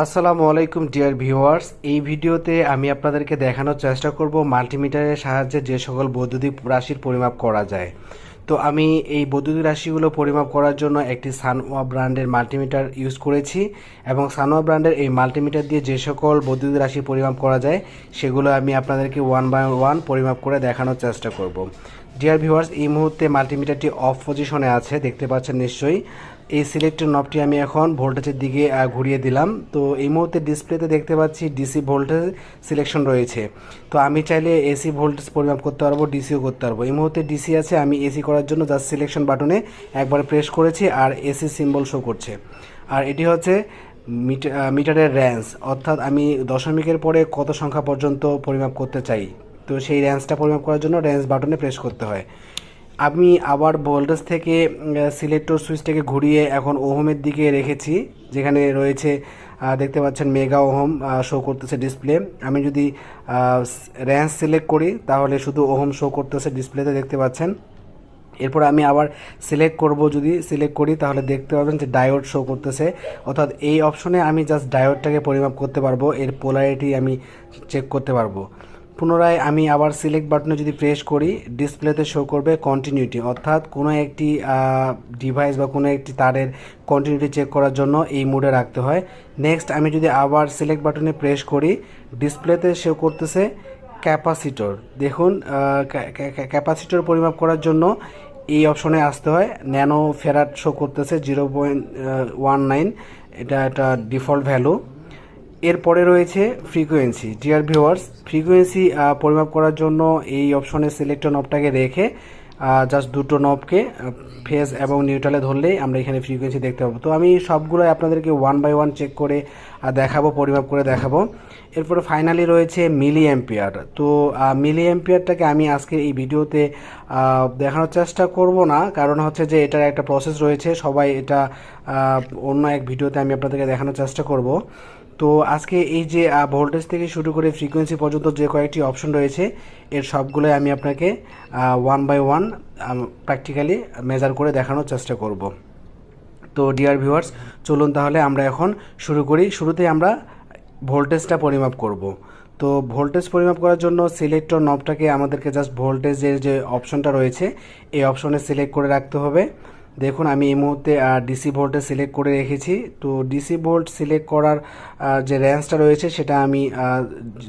আসসালামু আলাইকুম deer viewers. এই ভিডিওতে আমি আপনাদেরকে দেখানোর চেষ্টা করব মাল্টিমিটারের সাহায্যে যে সকল বৈদ্যুতিক রাশির পরিমাপ করা যায়। তো আমি এই বৈদ্যুতিক রাশিগুলো পরিমাপ করার জন্য একটি সানওয়া ব্র্যান্ডের মাল্টিমিটার ইউজ করেছি এবং সানওয়া ব্র্যান্ডের এই মাল্টিমিটার দিয়ে যে সকল বৈদ্যুতিক রাশি পরিমাপ করা যায় সেগুলো আমি আপনাদেরকে ওয়ান বাই ওয়ান পরিমাপ করে দেখানোর চেষ্টা করব। ডিয়ার ভিউয়ার্স, এই মুহূর্তে মাল্টিমিটারটি অফ পজিশনে আছে, দেখতে পাচ্ছেন নিশ্চয়ই। এই সিলেক্টর নবটি আমি এখন ভোল্টেজের দিকে ঘুরিয়ে দিলাম। তো এই মুহূর্তে ডিসপ্লেতে দেখতে পাচ্ছি ডিসি ভোল্টেজ সিলেকশন রয়েছে। তো আমি চাইলে এসি ভোল্টেজ পরিমাপ করতে পারবো, ডিসিও করতে পারবো। এই মুহূর্তে ডিসি আছে, আমি এসি করার জন্য জাস্ট সিলেকশন বাটনে একবার প্রেস করেছি আর এসি সিম্বল শো করছে। আর এটি হচ্ছে মিটারের রেঞ্জ, অর্থাৎ আমি দশমিকের পরে কত সংখ্যা পর্যন্ত পরিমাপ করতে চাই। তো সেই রেঞ্জটা পরিমাপ করার জন্য রেঞ্জ বাটনে প্রেস করতে হয়। আমি আবার ভোল্টেজ থেকে সিলেক্টর সুইচটাকে ঘুরিয়ে এখন ওহমের দিকে রেখেছি, যেখানে রয়েছে দেখতে পাচ্ছেন মেগা ওহম শো করতেছে ডিসপ্লে। আমি যদি রেঞ্জ সিলেক্ট করি তাহলে শুধু ওহম শো করতেছে ডিসপ্লেতে, দেখতে পাচ্ছেন। এরপর আমি আবার সিলেক্ট করব, যদি সিলেক্ট করি তাহলে দেখতে পাবেন যে ডায়োড শো করতেছে। অর্থাৎ এই অপশনে আমি জাস্ট ডায়োডটাকে পরিমাপ করতে পারবো, এর পোলারিটি আমি চেক করতে পারবো। পুনরায় আমি আবার সিলেক্ট বাটনে যদি প্রেস করি ডিসপ্লেতে শো করবে কন্টিনিউটি, অর্থাৎ কোনো একটি ডিভাইস বা কোনো একটি তারের কন্টিনিউটি চেক করার জন্য এই মোডে রাখতে হয়। নেক্সট আমি যদি আবার সিলেক্ট বাটনে প্রেস করি ডিসপ্লেতে শো করতেছে ক্যাপাসিটর। দেখুন, ক্যাপাসিটর পরিমাপ করার জন্য এই অপশনে আসতে হয়। ন্যানো ফেরাড শো করতেছে 0.19, এটা একটা ডিফল্ট ভ্যালু। এরপরে রয়েছে ফ্রিকোয়েন্সি। ডিয়ার ভিউয়ার্স, ফ্রিকোয়েন্সি পরিমাপ করার জন্য এই অপশনে সিলেক্টর নবটাকে রেখে জাস্ট দুটো নবকে ফেজ এবং নিউট্রালে ধরলেই আমরা এখানে ফ্রিকোয়েন্সি দেখতে পাবো। তো আমি সবগুলোই আপনাদেরকে ওয়ান বাই ওয়ান চেক করে দেখাবো, পরিমাপ করে দেখাবো। এরপরে ফাইনালি রয়েছে মিলি অ্যাম্পিয়ার। তো মিলি অ্যাম্পিয়ারটাকে আমি আজকে এই ভিডিওতে দেখানোর চেষ্টা করব না, কারণ হচ্ছে যে এটার একটা প্রসেস রয়েছে, সবাই এটা অন্য এক ভিডিওতে আমি আপনাদেরকে দেখানোর চেষ্টা করব। তো আজকে এই যে ভোল্টেজ থেকে শুরু করে ফ্রিকোয়েন্সি পর্যন্ত যে কয়েকটি অপশন রয়েছে এর সবগুলোই আমি আপনাকে one by one practically measure করে দেখানোর চেষ্টা করব। তো ডিয়ার ভিউয়ার্স, চলুন তাহলে আমরা এখন শুরু করি। শুরুতেই আমরা ভোল্টেজটা পরিমাপ করব। তো ভোল্টেজ পরিমাপ করার জন্য সিলেক্টর নবটাকে আমাদেরকে জাস্ট ভোল্টেজের যে অপশনটা রয়েছে এই অপশনে সিলেক্ট করে রাখতে হবে। দেখুন, আমি এই মুহূর্তে ডিসি ভোল্টেজ সিলেক্ট করে রেখেছি। তো ডিসি ভোল্ট সিলেক্ট করার যে রেঞ্জটা রয়েছে সেটা আমি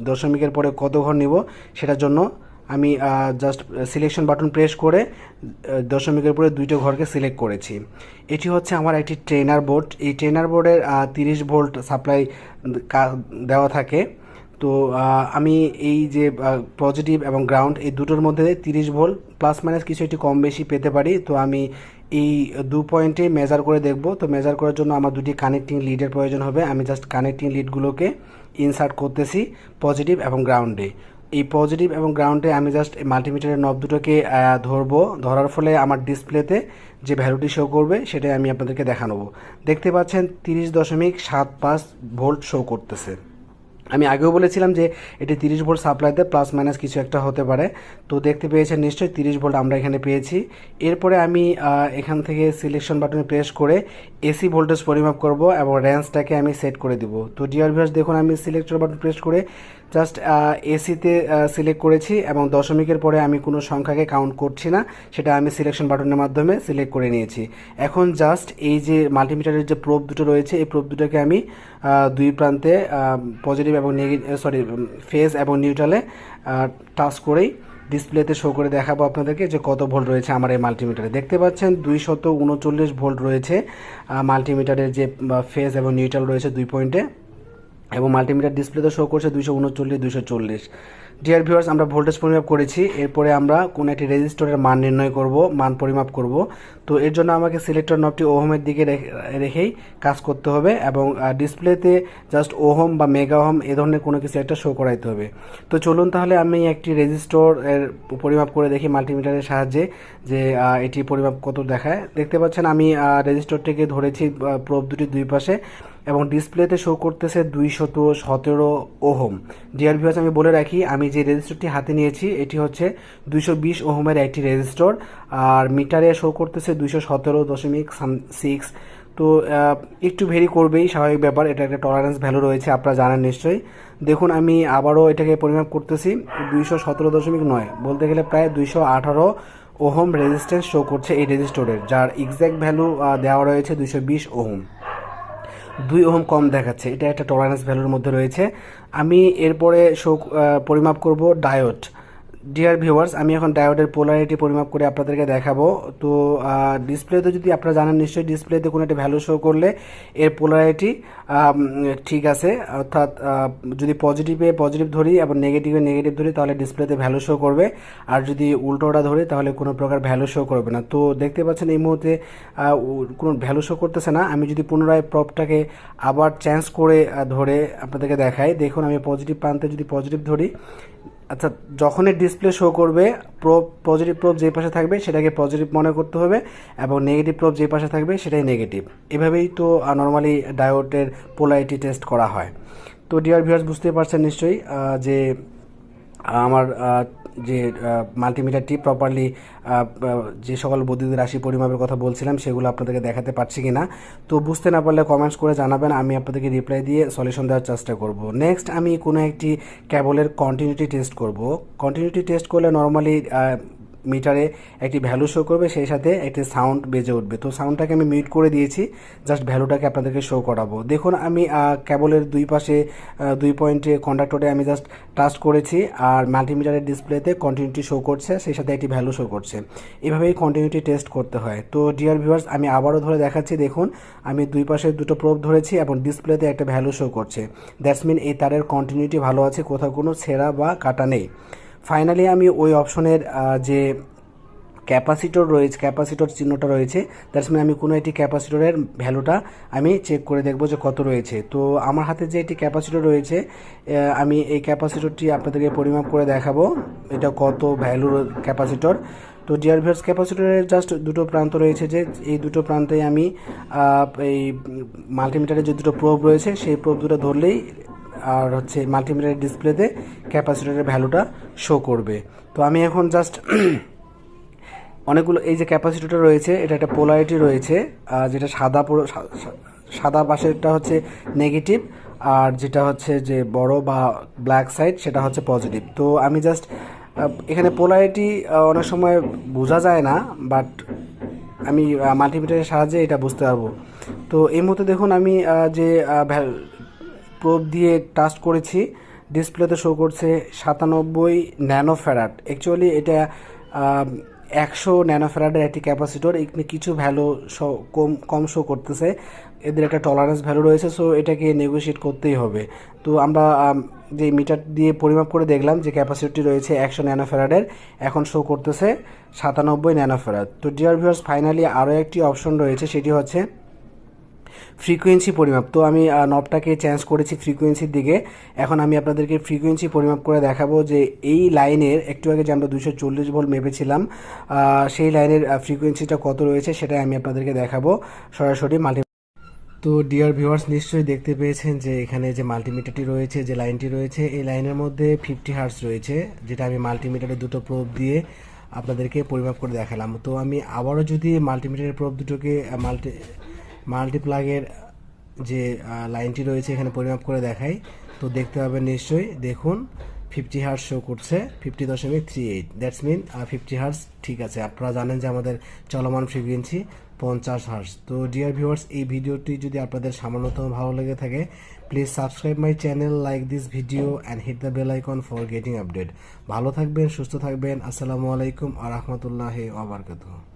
দশমিকের পরে কত ঘর নিব সেটার জন্য আমি জাস্ট সিলেকশন বাটন প্রেস করে দশমিকের পরে দুইটা ঘরকে সিলেক্ট করেছি। এটি হচ্ছে আমার একটি ট্রেনার বোর্ড। এই ট্রেনার বোর্ডের 30 ভোল্ট সাপ্লাই দেওয়া থাকে। তো আমি এই যে পজিটিভ এবং গ্রাউন্ড এই দুটোর মধ্যে 30 ভোল্ট প্লাস মাইনাস কিছু একটু কম বেশি পেতে পারি। তো আমি এই 2 পয়েন্টে মেজার করে দেখব। তো মেজার করার জন্য আমার দুটি কানেক্টিং লিডের প্রয়োজন হবে। আমি জাস্ট কানেক্টিং লিডগুলোকে ইনসার্ট করতেছি পজিটিভ এবং গ্রাউন্ডে। এই পজিটিভ এবং গ্রাউন্ডে আমি জাস্ট মাল্টিমিটারের নব দুটোকে ধরবো। ধরার ফলে আমার ডিসপ্লেতে যে ভ্যালুটি শো করবে সেটাই আমি আপনাদেরকে দেখানোবো। দেখতে পাচ্ছেন 30.75 ভোল্ট শো করতেছে। আমি আগেও বলেছিলাম যে এটি 30 ভোল্ট সাপ্লাইতে প্লাস মাইনাস কিছু একটা হতে পারে। তো দেখতে পেয়েছেন নিশ্চয়ই 30 ভোল্ট আমরা এখানে পেয়েছি। এরপরে আমি এখান থেকে সিলেকশন বাটনে প্রেস করে এসি ভোল্টেজ পরিমাপ করব এবং রেঞ্জটাকে আমি সেট করে দিব। তো ডিয়ার ভিউয়ার্স, দেখুন আমি সিলেক্টর বাটন প্রেস করে জাস্ট এসিতে সিলেক্ট করেছি এবং দশমিকের পরে আমি কোনো সংখ্যাকে কাউন্ট করছি না, সেটা আমি সিলেকশন বাটনের মাধ্যমে সিলেক্ট করে নিয়েছি। এখন জাস্ট এই যে মাল্টিমিটারের যে প্রোব দুটো রয়েছে এই প্রোব দুটোকে আমি দুই প্রান্তে পজিটিভ এবং ফেজ এবং নিউট্রালে টাচ করেই ডিসপ্লেতে শো করে দেখাবো আপনাদেরকে যে কত ভোল্ট রয়েছে আমার এই মাল্টিমিটারে। দেখতে পাচ্ছেন 239 ভোল্ট রয়েছে মাল্টিমিটারের যে ফেজ এবং নিউট্রাল রয়েছে 2 পয়েন্টে, এবং মাল্টিমিটার ডিসপ্লেতে শো করছে 239 240। ডিয়ার ভিউয়ার্স, আমরা ভোল্টেজ পরিমাপ করেছি। এরপরে আমরা কোন একটি রেজিস্টরের মান নির্ণয় করব, মান পরিমাপ করব। তো এর জন্য আমাকে সিলেক্টর নবটি ওহমের দিকে রেখেই কাজ করতে হবে এবং ডিসপ্লেতে জাস্ট ওহম বা মেগা ওহম এ ধরনের কোনো কিছু একটা শো করাইতে হবে। তো চলুন তাহলে আমি একটি রেজিস্টর এর পরিমাপ করে দেখি মাল্টিমিটারের সাহায্যে যে এটি পরিমাপ কত দেখায়। দেখতে পাচ্ছেন আমি রেজিস্টরটিকে ধরেছি প্রোব দুটি দুই পাশে এবং ডিসপ্লেতে শো করতেছে 217 ওহম। ডিয়ার ভিউয়ার্স, আমি বলে রাখি আমি যে রেজিস্টরটি হাতে নিয়েছি এটি হচ্ছে 220 ওহমের একটি রেজিস্টর, আর মিটারে শো করতেছে 217.6। তো একটু ভেরি করবেই, স্বাভাবিক ব্যাপার, এটা একটা টলারেন্স ভ্যালু রয়েছে, আপনারা জানেন নিশ্চয়ই। দেখুন আমি আবারও এটাকে পরিমাপ করতেছি, 217.9 বলতে গেলে প্রায় 218 ওহম রেজিস্ট্যান্স শো করছে এই রেজিস্টরের, যার এক্স্যাক্ট ভ্যালু দেওয়া রয়েছে 220 ওহম, 2 ওহম কম দেখাচ্ছে। এটা একটা টলারেন্স ভ্যালুর মধ্যে রয়েছে। আমি এরপরে পরিমাপ করব ডায়োড। ডিয়ার ভিউয়ার্স, আমি এখন ডায়োডের পোলারিটি পরিমাপ করে আপনাদেরকে দেখাবো। তো ডিসপ্লেতে যদি আপনারা জানেন নিশ্চয়ই, ডিসপ্লেতে কোনো একটা ভ্যালু শো করলে এর পোলারিটি ঠিক আছে, অর্থাৎ যদি পজিটিভে পজিটিভ ধরি এবং নেগেটিভে নেগেটিভ ধরি তাহলে ডিসপ্লেতে ভ্যালু শো করবে, আর যদি উল্টোটা ধরি তাহলে কোনো প্রকার ভ্যালু শো করবে না। তো দেখতে পাচ্ছেন এই মুহূর্তে কোনো ভ্যালু শো করতেছে না। আমি যদি পুনরায় প্রবটাকে আবার চেঞ্জ করে ধরে আপনাদেরকে দেখাই, দেখুন আমি পজিটিভ প্রান্তে যদি পজিটিভ ধরি, আচ্ছা যখনই ডিসপ্লে শো করবে পজিটিভ প্রোব যে পাশে থাকবে সেটাকে পজিটিভ মনে করতে হবে, এবং নেগেটিভ প্রোব যে পাশে থাকবে সেটাই নেগেটিভ। এভাবেই তো নর্মালি ডায়োডের পোলারিটি টেস্ট করা হয়। তো ডিয়ার ভিউয়ার্স, বুঝতে পারছেন নিশ্চয়ই যে আমার যে মাল্টিমিটারটি প্রপারলি যে সকল বৈদ্যুতিক রাশি পরিমাপের কথা বলছিলাম সেগুলো আপনাদেরকে দেখাতে পারছি কি না। তো বুঝতে না পারলে কমেন্টস করে জানাবেন, আমি আপনাদেরকে রিপ্লাই দিয়ে সলিউশন দেওয়ার চেষ্টা করব। নেক্সট আমি কোনো একটি কেবলের কন্টিনিউটি টেস্ট করব। কন্টিনিউটি টেস্ট করলে নর্মালি মিটারে একটি ভ্যালু শো করবে, সেই সাথে একটি সাউন্ড বেজে উঠবে। তো সাউন্ডটাকে আমি মিউট করে দিয়েছি, জাস্ট ভ্যালুটাকে আপনাদেরকে শো করাবো। দেখুন আমি কেবলের দুই পাশে 2 পয়েন্টে কন্ডাক্টরে আমি জাস্ট টাচ করেছি, আর মাল্টিমিটারের ডিসপ্লেতে কন্টিনিউটি শো করছে, সেই সাথে একটি ভ্যালু শো করছে। এভাবেই কন্টিনিউটি টেস্ট করতে হয়। তো ডিয়ার ভিউয়ার্স, আমি আবারও ধরে দেখাচ্ছি, দেখুন আমি দুই পাশে দুটো প্রোব ধরেছি এবং ডিসপ্লেতে একটা ভ্যালু শো করছে। দ্যাটস মিন এই তারের কন্টিনিউটি ভালো আছে, কোথাও কোনো ছেঁড়া বা কাটা নেই। ফাইনালি আমি ওই অপশনের যে ক্যাপাসিটর রয়েছে, ক্যাপাসিটর চিহ্নটা রয়েছে, দ্যাটস মিন আমি কোনো একটি ক্যাপাসিটরের ভ্যালুটা আমি চেক করে দেখব যে কত রয়েছে। তো আমার হাতে যে একটি ক্যাপাসিটর রয়েছে, আমি এই ক্যাপাসিটরটি আপনাদেরকে পরিমাপ করে দেখাবো এটা কত ভ্যালুর ক্যাপাসিটর। তো ডিয়ার ভিউয়ার্স, ক্যাপাসিটরের জাস্ট দুটো প্রান্ত রয়েছে, যে এই দুটো প্রান্তে আমি এই মাল্টিমিটারের যে দুটো প্রোব রয়েছে সেই প্রোব দুটো ধরলেই আর হচ্ছে মাল্টিমিটারের ডিসপ্লেতে ক্যাপাসিটরের ভ্যালুটা শো করবে। তো আমি এখন জাস্ট অনেকগুলো এই যে ক্যাপাসিটরটা রয়েছে, এটা একটা পোলারিটি রয়েছে, যেটা সাদা পাশেরটা হচ্ছে নেগেটিভ, আর যেটা হচ্ছে যে বড় বা ব্ল্যাক সাইড সেটা হচ্ছে পজিটিভ। তো আমি জাস্ট এখানে পোলারিটি অনেক সময় বোঝা যায় না, বাট আমি মাল্টিমিটারের সাহায্যে এটা বুঝতে পারবো। তো এই মুহূর্তে দেখুন আমি যে প্রোব দিয়ে টাচ করেছি, ডিসপ্লেতে শো করছে 97 ন্যানোফ্যারাড। অ্যাকচুয়ালি এটা 100 ন্যানোফ্যারাডের একটি ক্যাপাসিটর, এখানে কিছু ভ্যালু কম শো করতেছে, এদের একটা টলারেন্স ভ্যালু রয়েছে, সো এটাকে নেগোশিয়েট করতেই হবে। তো আমরা যে মিটার দিয়ে পরিমাপ করে দেখলাম যে ক্যাপাসিটি রয়েছে 100 ন্যানোফ্যারাডের, এখন শো করতেছে 97 ন্যানোফ্যারাড। তো ডিয়ার ভিউয়ার্স, ফাইনালি আরও একটি অপশন রয়েছে, সেটি হচ্ছে ফ্রিকোয়েন্সি পরিমাপ। তো আমি নবটাকে চেঞ্জ করেছি ফ্রিকোয়েন্সির দিকে। এখন আমি আপনাদেরকে ফ্রিকোয়েন্সি পরিমাপ করে দেখাবো যে এই লাইনের একটু আগে যে আমরা 240 ভোল্ট মেপেছিলাম, সেই লাইনের ফ্রিকোয়েন্সিটা কত রয়েছে সেটাই আমি আপনাদেরকে দেখাবো সরাসরি তো ডিয়ার ভিউয়ার্স, নিশ্চয়ই দেখতে পেয়েছেন যে এখানে যে মাল্টিমিটারটি রয়েছে, যে লাইনটি রয়েছে, এই লাইনের মধ্যে 50 হার্টজ রয়েছে, যেটা আমি মাল্টিমিটারের দুটো প্রোব দিয়ে আপনাদেরকে পরিমাপ করে দেখালাম। তো আমি আবারও যদি মাল্টিমিটারের প্রোব দুটোকে মাল্টিপ্লাগের যে লাইনটি রয়েছে এখানে পরিমাপ করে দেখাই, তো দেখতে পাবেন নিশ্চয়ই, দেখুন 50 হার্টজ শো করছে, 50.38। দ্যাটস মিন 50 হার্টজ ঠিক আছে। আপনারা জানেন যে আমাদের চলমান ফ্রিকোয়েন্সি 50 হার্টজ। তো ডিয়ার ভিউয়ার্স, এই ভিডিওটি যদি আপনাদের সামান্যতম ভালো লেগে থাকে, please subscribe my channel, like this video and hit the bell icon for getting update. ভালো থাকবেন, সুস্থ থাকবেন। আসসালামু আলাইকুম ওয়া রাহমাতুল্লাহি ওয়া বারাকাতুহু।